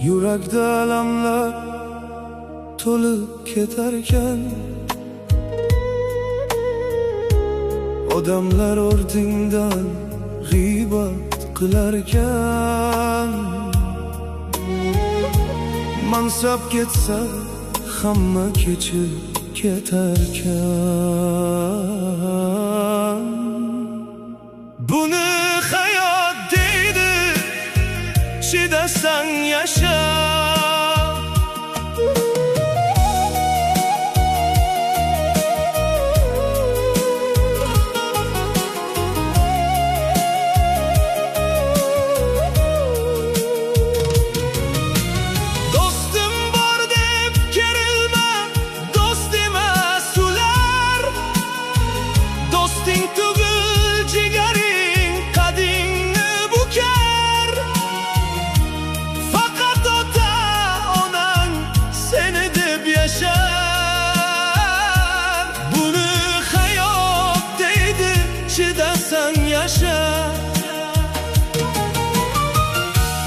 Yurakda alamlar to'lib ketarkan, odamlar ortingdan g'iybat qilarkan. Mansab ketsa hamma kechib ketarkan. Buni hayot deydi, chidasang yasha. Bunu hayot deydi, chidasang yasha.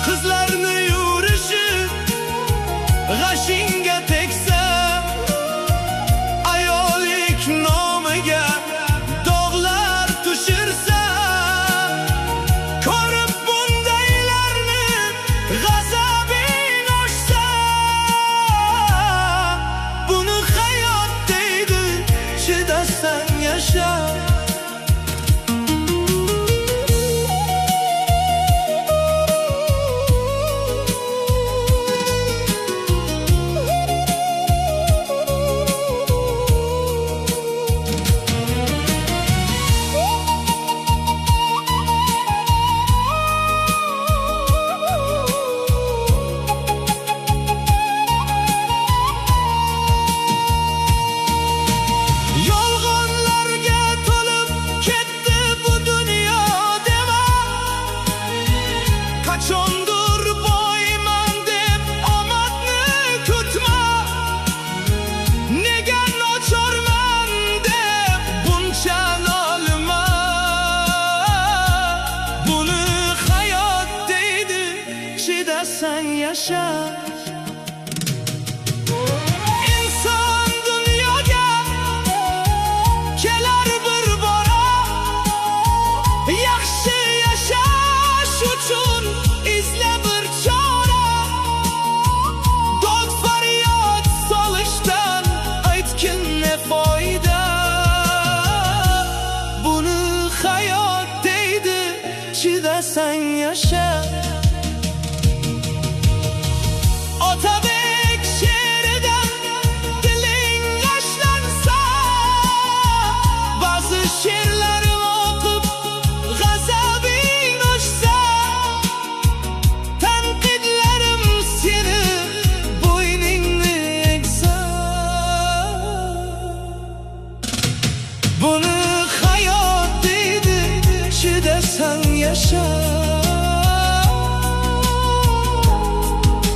Qizlarni yurishi g'ashingga tegsa, ayollik nomiga dog'lar tushirsa, ko'rib bundaylarni g'azabing oshsa, buni hayot deydi, chidasang yasha. Qachondir boyman deb omadni kutma, nega nochorman deb buncha nolima. Buni hayot deydi, chidasang yasha. Inson dunyoga kelar bir bora, yaxshi yashash uchun izla bir chora. Dod faryod solishdan aytgin ne foyda. Buni hayot deydi, chidasang yasha. Otabek she'ridan diling g'ashlansa, ba'zi she'rlarim o'qib g'azabing oshsa, tanqidlarim seni bo'yningni egsa, buni hayot deydi, chidasang yasha.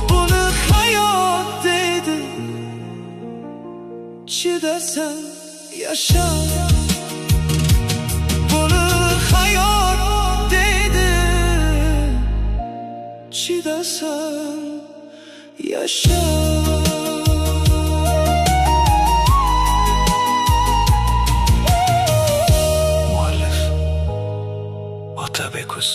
Buni hayot deydi, chidasang yasha. Buni hayot deydi, chidasang yasha. Muallif Otabek Uz.